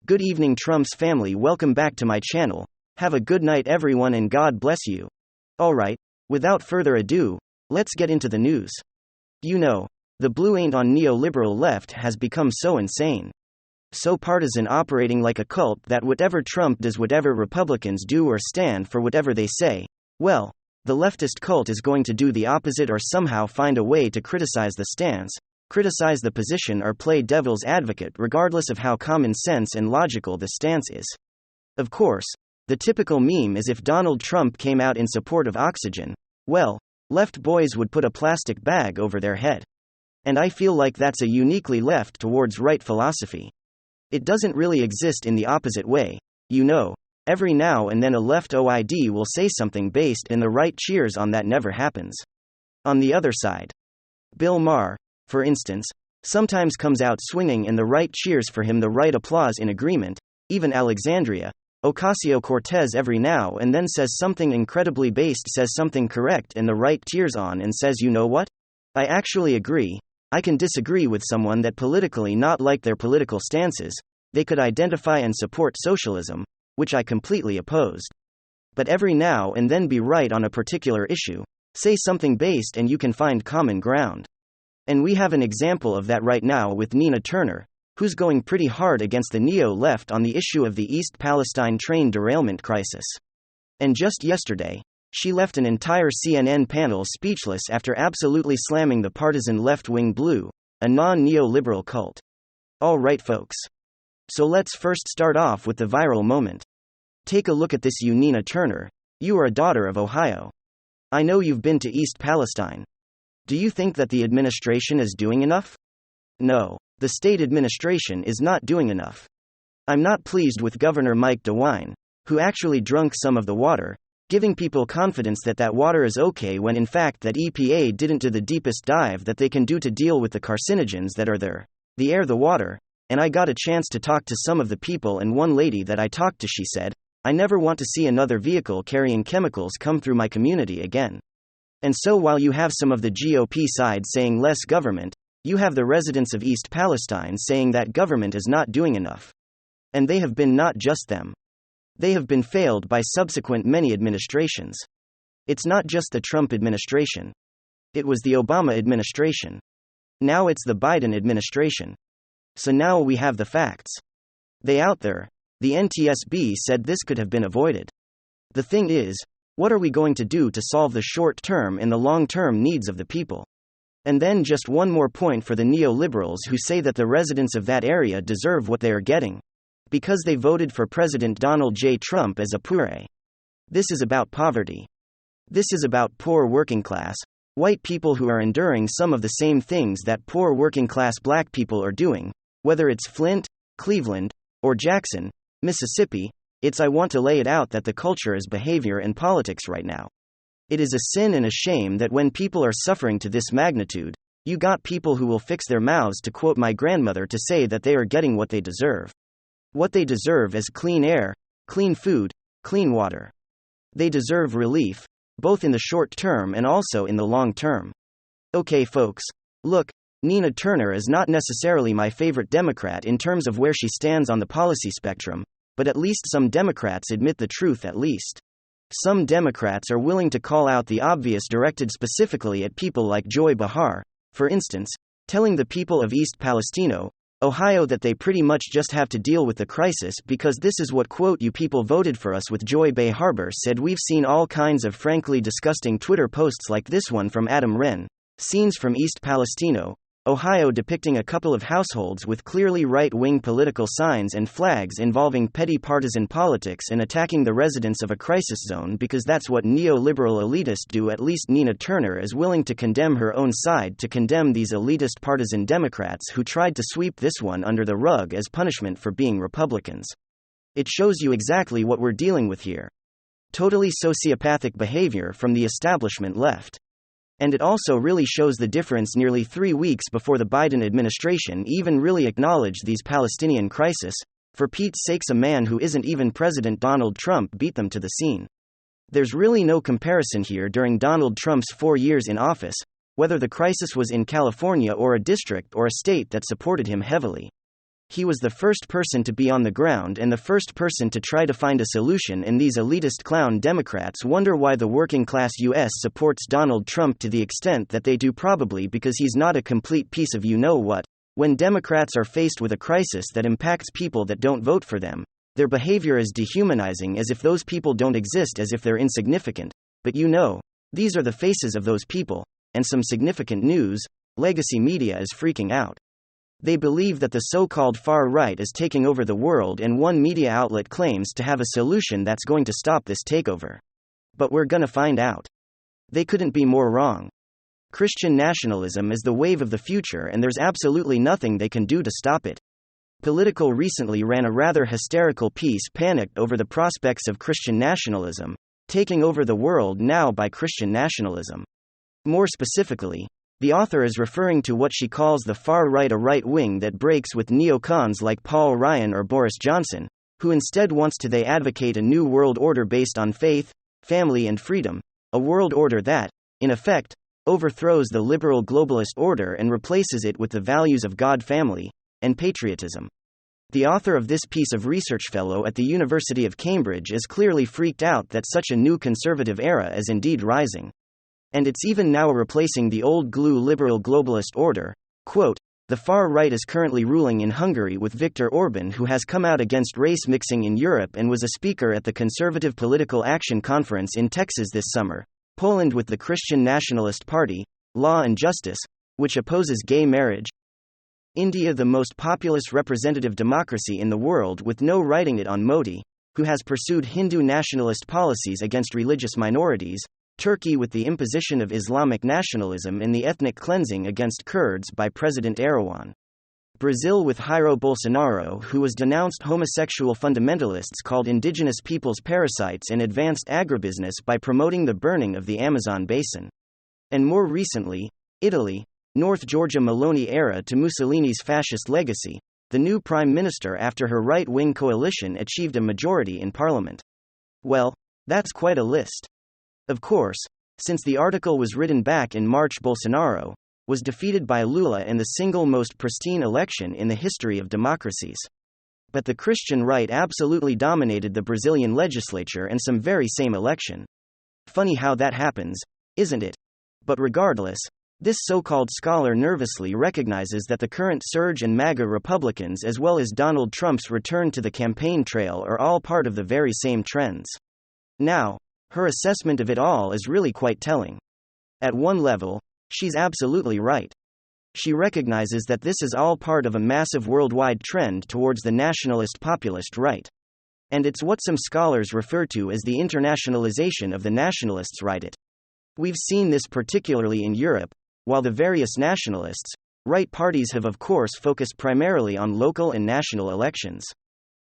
Good evening, Trump's family. Welcome back to my channel. Have a good night, everyone, and God bless you. Alright, without further ado, let's get into the news. You know, the blue ain't on neoliberal left has become so insane. So partisan, operating like a cult, that whatever Trump does, whatever Republicans do, or stand for whatever they say, well, the leftist cult is going to do the opposite or somehow find a way to criticize the stance, criticize the position, or play devil's advocate, regardless of how common sense and logical the stance is. Of course, the typical meme is if Donald Trump came out in support of oxygen, well, left boys would put a plastic bag over their head. And I feel like that's a uniquely left towards right philosophy. It doesn't really exist in the opposite way. You know, every now and then a left OID will say something based and the right cheers on. That never happens. On the other side, Bill Maher, for instance, sometimes comes out swinging and the right cheers for him, the right applause in agreement. Even Alexandria Ocasio-Cortez every now and then says something incredibly based, says something correct, and the right cheers on and says, you know what? I actually agree. I can disagree with someone that politically not like their political stances. They could identify and support socialism, which I completely opposed. But every now and then be right on a particular issue. Say something based and you can find common ground. And we have an example of that right now with Nina Turner, who's going pretty hard against the neo-left on the issue of the East Palestine train derailment crisis. And just yesterday, she left an entire CNN panel speechless after absolutely slamming the partisan left-wing blue, a non-neoliberal cult. All right, folks. So let's first start off with the viral moment. Take a look at this. You, Nina Turner, you are a daughter of Ohio. I know you've been to East Palestine. Do you think that the administration is doing enough? No, the state administration is not doing enough. I'm not pleased with Governor Mike DeWine, who actually drank some of the water, giving people confidence that that water is okay when in fact that EPA didn't do the deepest dive that they can do to deal with the carcinogens that are there, the air, the water. And I got a chance to talk to some of the people, and one lady that I talked to, she said, I never want to see another vehicle carrying chemicals come through my community again. And so while you have some of the GOP side saying less government, you have the residents of East Palestine saying that government is not doing enough. And they have been, not just them. They have been failed by subsequent many administrations. It's not just the Trump administration. It was the Obama administration. Now it's the Biden administration. So now we have the facts. They out there. The NTSB said this could have been avoided. The thing is, what are we going to do to solve the short-term and the long-term needs of the people? And then just one more point for the neoliberals who say that the residents of that area deserve what they are getting, because they voted for President Donald J. Trump as a puree. This is about poverty. This is about poor working-class white people who are enduring some of the same things that poor working-class black people are doing, whether it's Flint, Cleveland, or Jackson, Mississippi. I want to lay it out that the culture is behavior and politics right now. It is a sin and a shame that when people are suffering to this magnitude, you got people who will fix their mouths, to quote my grandmother, to say that they are getting what they deserve. What they deserve is clean air, clean food, clean water. They deserve relief, both in the short term and also in the long term. Okay, folks, look, Nina Turner is not necessarily my favorite Democrat in terms of where she stands on the policy spectrum, but at least some Democrats admit the truth. At least some Democrats are willing to call out the obvious, directed specifically at people like Joy Behar, for instance, telling the people of East Palestino, Ohio, that they pretty much just have to deal with the crisis because this is what, quote, you people voted for us with. Joy Behar said, we've seen all kinds of frankly disgusting Twitter posts like this one from Adam Wren, scenes from East Palestino, Ohio, depicting a couple of households with clearly right-wing political signs and flags involving petty partisan politics and attacking the residents of a crisis zone because that's what neoliberal elitists do. At least Nina Turner is willing to condemn her own side, to condemn these elitist partisan Democrats who tried to sweep this one under the rug as punishment for being Republicans. It shows you exactly what we're dealing with here. Totally sociopathic behavior from the establishment left. And it also really shows the difference nearly 3 weeks before the Biden administration even really acknowledged these Palestinian crisis. For Pete's sakes, a man who isn't even President Donald Trump beat them to the scene. There's really no comparison here during Donald Trump's 4 years in office, whether the crisis was in California or a district or a state that supported him heavily. He was the first person to be on the ground and the first person to try to find a solution, and these elitist clown Democrats wonder why the working class US supports Donald Trump to the extent that they do, probably because he's not a complete piece of you-know-what. When Democrats are faced with a crisis that impacts people that don't vote for them, their behavior is dehumanizing, as if those people don't exist, as if they're insignificant. But these are the faces of those people, and some significant news: legacy media is freaking out. They believe that the so-called far right is taking over the world, and one media outlet claims to have a solution that's going to stop this takeover. But we're gonna find out. They couldn't be more wrong. Christian nationalism is the wave of the future, and there's absolutely nothing they can do to stop it. Politico recently ran a rather hysterical piece panicked over the prospects of Christian nationalism taking over the world now by Christian nationalism. More specifically, the author is referring to what she calls the far right, a right wing that breaks with neocons like Paul Ryan or Boris Johnson, who instead wants to they advocate a new world order based on faith, family and freedom, a world order that, in effect, overthrows the liberal globalist order and replaces it with the values of God, family, and patriotism. The author of this piece of research, fellow at the University of Cambridge, is clearly freaked out that such a new conservative era is indeed rising. And it's even now replacing the old glue liberal globalist order. Quote, the far right is currently ruling in Hungary with Viktor Orban, who has come out against race mixing in Europe and was a speaker at the Conservative Political Action Conference in Texas this summer. Poland with the Christian Nationalist Party, Law and Justice, which opposes gay marriage. India, the most populous representative democracy in the world, with no writing it on Modi, who has pursued Hindu nationalist policies against religious minorities. Turkey with the imposition of Islamic nationalism and the ethnic cleansing against Kurds by President Erdogan. Brazil with Jair Bolsonaro, who has denounced homosexual fundamentalists called indigenous peoples parasites and advanced agribusiness by promoting the burning of the Amazon basin. And more recently, Italy, North Giorgia Meloni, heir to Mussolini's fascist legacy, the new prime minister after her right-wing coalition achieved a majority in parliament. Well, that's quite a list. Of course, since the article was written back in March, Bolsonaro was defeated by Lula in the single most pristine election in the history of democracies. But the Christian right absolutely dominated the Brazilian legislature and some very same election. Funny how that happens, isn't it? But regardless, this so-called scholar nervously recognizes that the current surge in MAGA Republicans as well as Donald Trump's return to the campaign trail are all part of the very same trends. Now, her assessment of it all is really quite telling. At one level, she's absolutely right. She recognizes that this is all part of a massive worldwide trend towards the nationalist populist right. And it's what some scholars refer to as the internationalization of the nationalists right. We've seen this particularly in Europe, while the various nationalists, right parties have of course focused primarily on local and national elections.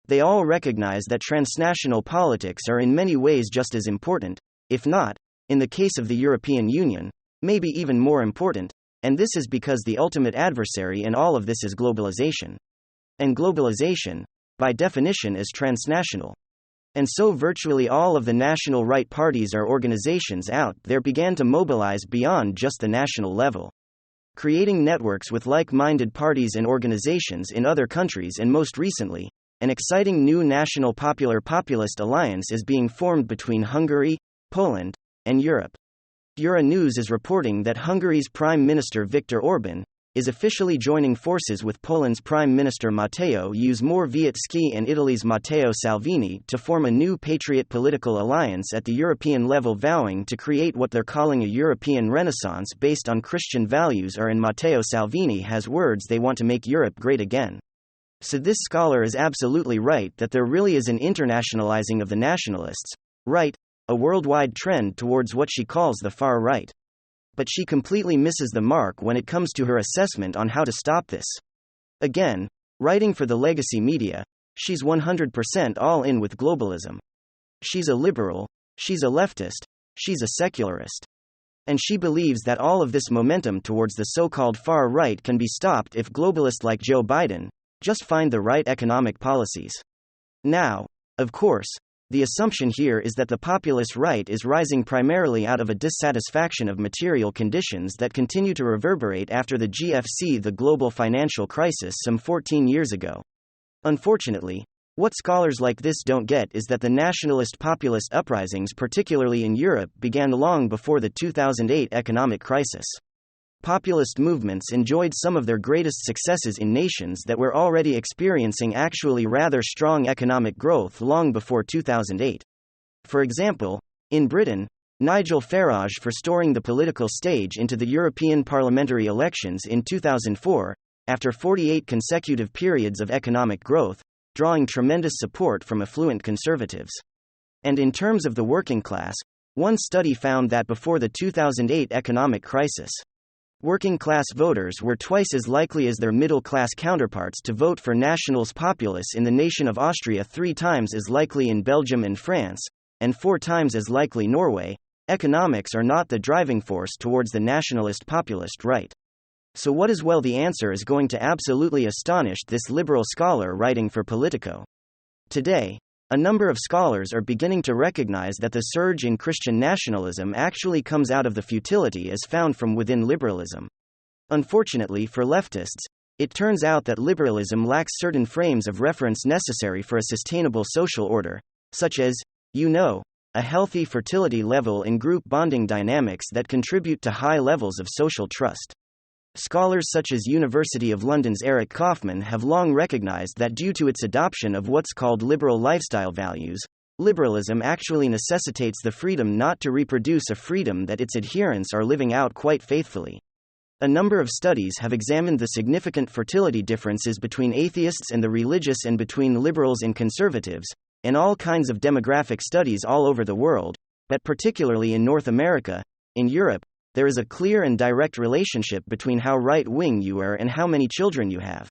They all recognize that transnational politics are in many ways just as important, if not, in the case of the European Union, maybe even more important, and this is because the ultimate adversary in all of this is globalization. And globalization, by definition, is transnational. And so virtually all of the national right parties or organizations out there began to mobilize beyond just the national level, creating networks with like-minded parties and organizations in other countries, and most recently, an exciting new national populist alliance is being formed between Hungary, Poland, and Europe. Euronews is reporting that Hungary's Prime Minister Viktor Orban is officially joining forces with Poland's Prime Minister Matteo Morawiecki and Italy's Matteo Salvini to form a new patriot political alliance at the European level, vowing to create what they're calling a European Renaissance based on Christian values. And Matteo Salvini has words: they want to make Europe great again. So this scholar is absolutely right that there really is an internationalizing of the nationalists, right, a worldwide trend towards what she calls the far right. But she completely misses the mark when it comes to her assessment on how to stop this. Again, writing for the legacy media, she's 100% all in with globalism. She's a liberal, she's a leftist, she's a secularist. And she believes that all of this momentum towards the so-called far right can be stopped if globalists like Joe Biden just find the right economic policies. Now, of course, The assumption here is that the populist right is rising primarily out of a dissatisfaction of material conditions that continue to reverberate after the GFC, the global financial crisis, some 14 years ago. Unfortunately, what scholars like this don't get is that the nationalist populist uprisings, particularly in Europe, began long before the 2008 economic crisis. Populist movements enjoyed some of their greatest successes in nations that were already experiencing actually rather strong economic growth long before 2008. For example, in Britain, Nigel Farage restoring the political stage into the European parliamentary elections in 2004, after 48 consecutive periods of economic growth, drawing tremendous support from affluent conservatives. And in terms of the working class, one study found that before the 2008 economic crisis, working-class voters were twice as likely as their middle-class counterparts to vote for Nationals Populus in the nation of Austria, 3 times as likely in Belgium and France, and 4 times as likely Norway. Economics are not the driving force towards the nationalist populist right. So what is? Well, the answer is going to absolutely astonish this liberal scholar writing for Politico. Today, a number of scholars are beginning to recognize that the surge in Christian nationalism actually comes out of the futility as found from within liberalism. Unfortunately for leftists, it turns out that liberalism lacks certain frames of reference necessary for a sustainable social order, such as, a healthy fertility level in group bonding dynamics that contribute to high levels of social trust. Scholars such as University of London's Eric Kaufmann have long recognized that due to its adoption of what's called liberal lifestyle values, liberalism actually necessitates the freedom not to reproduce a freedom that its adherents are living out quite faithfully. A number of studies have examined the significant fertility differences between atheists and the religious and between liberals and conservatives, and all kinds of demographic studies all over the world, but particularly in North America, in Europe, there is a clear and direct relationship between how right-wing you are and how many children you have.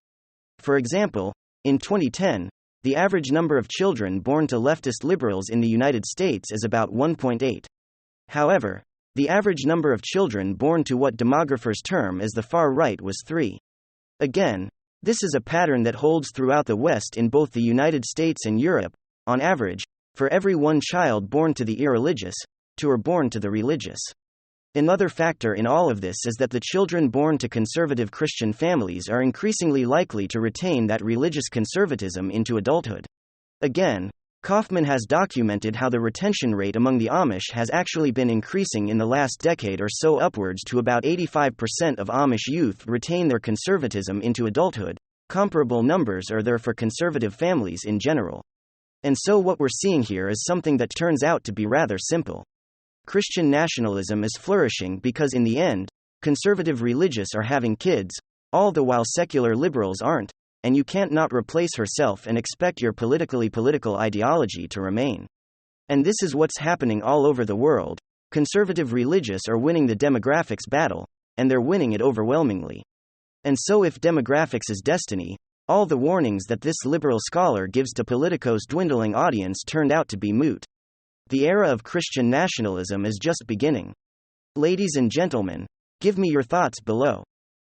For example, in 2010, the average number of children born to leftist liberals in the United States is about 1.8. However, the average number of children born to what demographers term as the far right was 3. Again, this is a pattern that holds throughout the West in both the United States and Europe. On average, for every 1 child born to the irreligious, 2 are born to the religious. Another factor in all of this is that the children born to conservative Christian families are increasingly likely to retain that religious conservatism into adulthood. Again, Kaufmann has documented how the retention rate among the Amish has actually been increasing in the last decade or so, upwards to about 85% of Amish youth retain their conservatism into adulthood. Comparable numbers are there for conservative families in general. And so what we're seeing here is something that turns out to be rather simple. Christian nationalism is flourishing because in the end, conservative religious are having kids, all the while secular liberals aren't, and you can't not replace herself and expect your political ideology to remain. And this is what's happening all over the world. Conservative religious are winning the demographics battle, and they're winning it overwhelmingly. And so if demographics is destiny, all the warnings that this liberal scholar gives to Politico's dwindling audience turned out to be moot. The era of Christian nationalism is just beginning. Ladies and gentlemen, give me your thoughts below.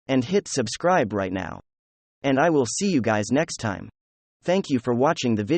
And hit subscribe right now. And I will see you guys next time. Thank you for watching the video.